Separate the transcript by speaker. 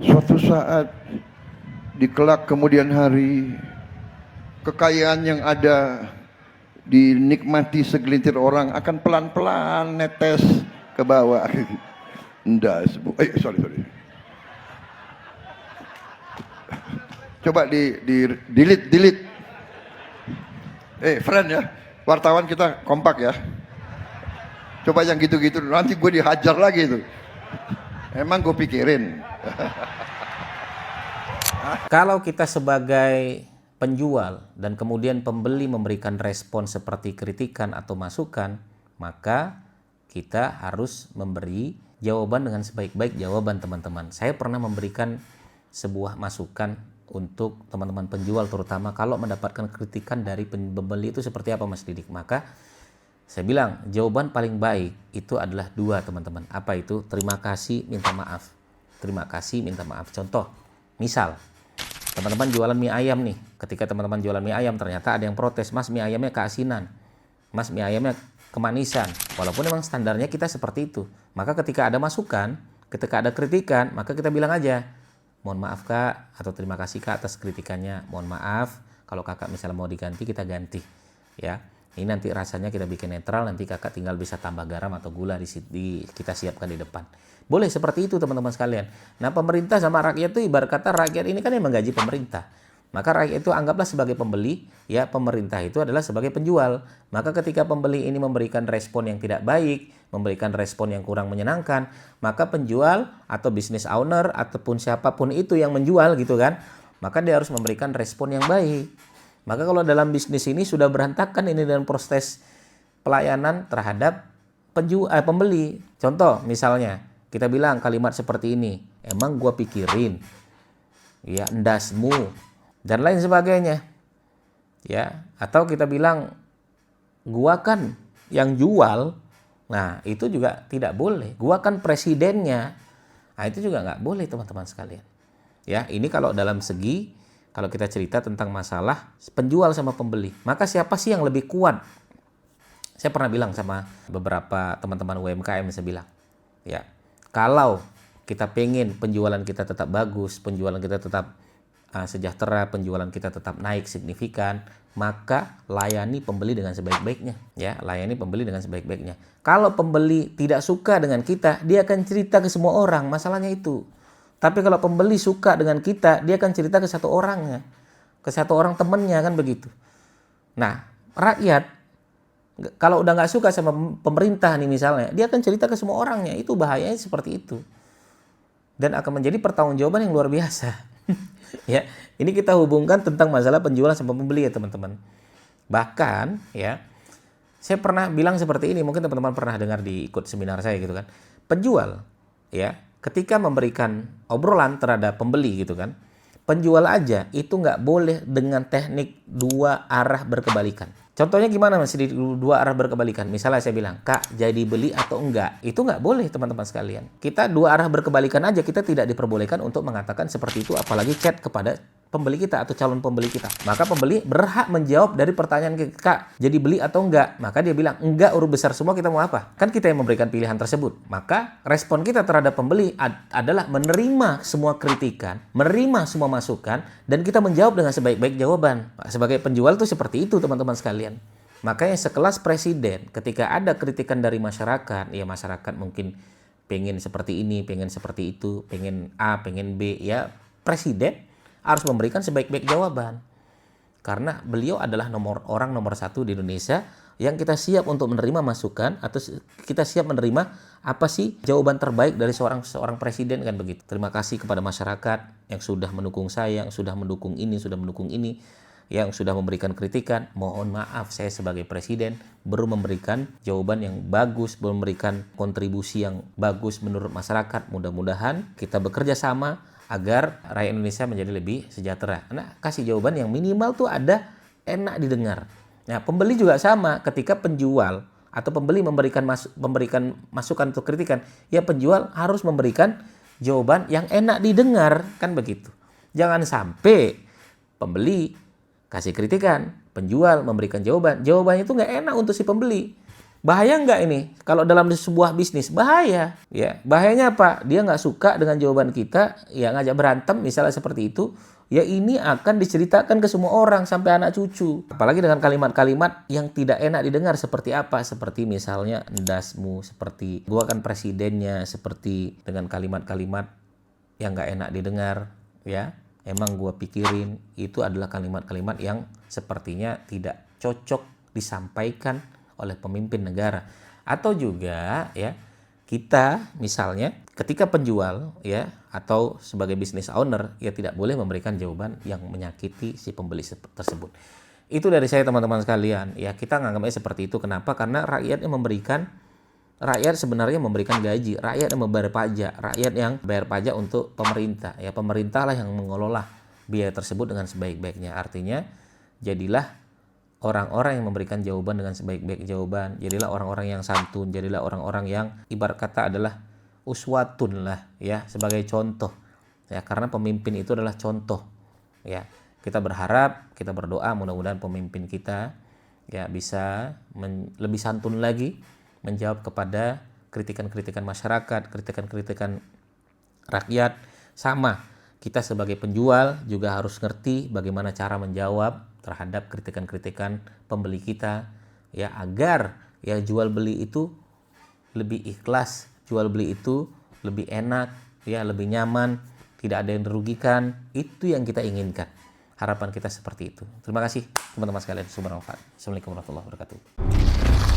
Speaker 1: Suatu saat di kelak kemudian hari, kekayaan yang ada dinikmati segelintir orang akan pelan-pelan netes ke bawah. Enggak, sorry. Coba di delete. Friend ya, wartawan kita kompak ya. Coba yang gitu-gitu nanti gue dihajar lagi tuh. Emang gue pikirin.
Speaker 2: Kalau kita sebagai penjual dan kemudian pembeli memberikan respon seperti kritikan atau masukan, maka kita harus memberi jawaban dengan sebaik-baik jawaban, teman-teman. Saya pernah memberikan sebuah masukan untuk teman-teman penjual, terutama kalau mendapatkan kritikan dari pembeli itu seperti apa, Mas Didik. Maka saya bilang jawaban paling baik itu adalah dua, teman-teman. Apa itu? Terima kasih, minta maaf. Terima kasih, minta maaf. Contoh, misal teman-teman jualan mie ayam nih. Ketika teman-teman jualan mie ayam, ternyata ada yang protes, Mas, mie ayamnya keasinan, Mas, mie ayamnya kemanisan. Walaupun memang standarnya kita seperti itu. Maka ketika ada masukan, ketika ada kritikan, maka kita bilang aja, mohon maaf Kak, atau terima kasih Kak atas kritikannya. Mohon maaf, kalau Kakak misalnya mau diganti, kita ganti. Ya, ini nanti rasanya kita bikin netral, nanti Kakak tinggal bisa tambah garam atau gula kita siapkan di depan. Boleh seperti itu, teman-teman sekalian. Nah, pemerintah sama rakyat itu ibarat kata rakyat ini kan yang menggaji pemerintah. Maka rakyat itu anggaplah sebagai pembeli, ya pemerintah itu adalah sebagai penjual. Maka ketika pembeli ini memberikan respon yang tidak baik, memberikan respon yang kurang menyenangkan, maka penjual atau business owner ataupun siapapun itu yang menjual gitu kan, maka dia harus memberikan respon yang baik. Maka kalau dalam bisnis ini sudah berantakan ini dengan proses pelayanan terhadap pembeli. Contoh misalnya, kita bilang kalimat seperti ini, emang gua pikirin, ya endasmu, dan lain sebagainya. Ya, atau kita bilang, gua kan yang jual, nah itu juga tidak boleh. Gua kan presidennya, nah itu juga nggak boleh, teman-teman sekalian. Ya, ini kalau dalam segi, kalau kita cerita tentang masalah penjual sama pembeli, maka siapa sih yang lebih kuat? Saya pernah bilang sama beberapa teman-teman UMKM, saya bilang, ya, kalau kita pengen penjualan kita tetap bagus, penjualan kita tetap sejahtera, penjualan kita tetap naik signifikan, maka layani pembeli dengan sebaik-baiknya. Ya, layani pembeli dengan sebaik-baiknya. Kalau pembeli tidak suka dengan kita, dia akan cerita ke semua orang, masalahnya itu. Tapi kalau pembeli suka dengan kita, dia akan cerita ke satu orangnya, ke satu orang temannya, kan begitu. Nah, rakyat kalau udah nggak suka sama pemerintah nih misalnya, dia akan cerita ke semua orangnya. Itu bahayanya seperti itu. Dan akan menjadi pertanggungjawaban yang luar biasa. Ya, ini kita hubungkan tentang masalah penjualan sama pembeli ya teman-teman. Bahkan ya, saya pernah bilang seperti ini, mungkin teman-teman pernah dengar di ikut seminar saya gitu kan. Penjual ya, ketika memberikan obrolan terhadap pembeli gitu kan, penjual aja itu nggak boleh dengan teknik dua arah berkebalikan. Contohnya gimana Mas di dua arah berkebalikan? Misalnya saya bilang, Kak jadi beli atau enggak? Itu nggak boleh teman-teman sekalian. Kita dua arah berkebalikan aja, kita tidak diperbolehkan untuk mengatakan seperti itu, apalagi chat kepada pembeli kita atau calon pembeli kita. Maka pembeli berhak menjawab dari pertanyaan kita, Kak jadi beli atau enggak? Maka dia bilang, enggak, huruf besar semua, kita mau apa? Kan kita yang memberikan pilihan tersebut. Maka respon kita terhadap pembeli adalah menerima semua kritikan, menerima semua masukan, dan kita menjawab dengan sebaik-baik jawaban. Sebagai penjual tuh seperti itu teman-teman sekalian. Makanya sekelas presiden, ketika ada kritikan dari masyarakat, ya masyarakat mungkin pengen seperti ini, pengen seperti itu, pengen A, pengen B, ya presiden harus memberikan sebaik-baik jawaban. Karena beliau adalah orang nomor satu di Indonesia yang kita siap untuk menerima masukan atau kita siap menerima apa sih jawaban terbaik dari seorang presiden, kan begitu. Terima kasih kepada masyarakat yang sudah mendukung saya, yang sudah mendukung ini, yang sudah memberikan kritikan. Mohon maaf, saya sebagai presiden baru memberikan jawaban yang bagus, baru memberikan kontribusi yang bagus menurut masyarakat. Mudah-mudahan kita bekerja sama agar rakyat Indonesia menjadi lebih sejahtera. Nah, kasih jawaban yang minimal tuh ada enak didengar. Nah, pembeli juga sama, ketika penjual atau pembeli memberikan masukan atau kritikan, ya penjual harus memberikan jawaban yang enak didengar, kan begitu. Jangan sampai pembeli kasih kritikan, penjual memberikan jawaban itu nggak enak untuk si pembeli. Bahaya nggak ini? Kalau dalam sebuah bisnis, bahaya. Ya, bahayanya apa? Dia nggak suka dengan jawaban kita, ya ngajak berantem, misalnya seperti itu. Ya ini akan diceritakan ke semua orang sampai anak cucu. Apalagi dengan kalimat-kalimat yang tidak enak didengar seperti apa? Seperti misalnya endasmu, seperti gua kan presidennya, seperti dengan kalimat-kalimat yang nggak enak didengar, ya. Emang gua pikirin itu adalah kalimat-kalimat yang sepertinya tidak cocok disampaikan oleh pemimpin negara. Atau juga ya kita misalnya ketika penjual ya atau sebagai business owner ya tidak boleh memberikan jawaban yang menyakiti si pembeli tersebut. Itu dari saya teman-teman sekalian. Ya kita nganggapnya seperti itu. Kenapa? Karena rakyat sebenarnya memberikan gaji, rakyat yang membayar pajak, rakyat yang bayar pajak untuk pemerintah. Ya pemerintah lah yang mengelola biaya tersebut dengan sebaik-baiknya. Artinya jadilah orang-orang yang memberikan jawaban dengan sebaik-baik jawaban. Jadilah orang-orang yang santun, jadilah orang-orang yang ibarat kata adalah uswatun lah ya, sebagai contoh. Ya, karena pemimpin itu adalah contoh. Ya, kita berharap, kita berdoa mudah-mudahan pemimpin kita ya bisa lebih santun lagi menjawab kepada kritikan-kritikan masyarakat, kritikan-kritikan rakyat. Sama, kita sebagai penjual juga harus ngerti bagaimana cara menjawab terhadap kritikan-kritikan pembeli kita ya agar ya jual beli itu lebih ikhlas, jual beli itu lebih enak ya, lebih nyaman, tidak ada yang dirugikan. Itu yang kita inginkan. Harapan kita seperti itu. Terima kasih teman-teman sekalian. Subhanallah. Assalamualaikum warahmatullahi wabarakatuh.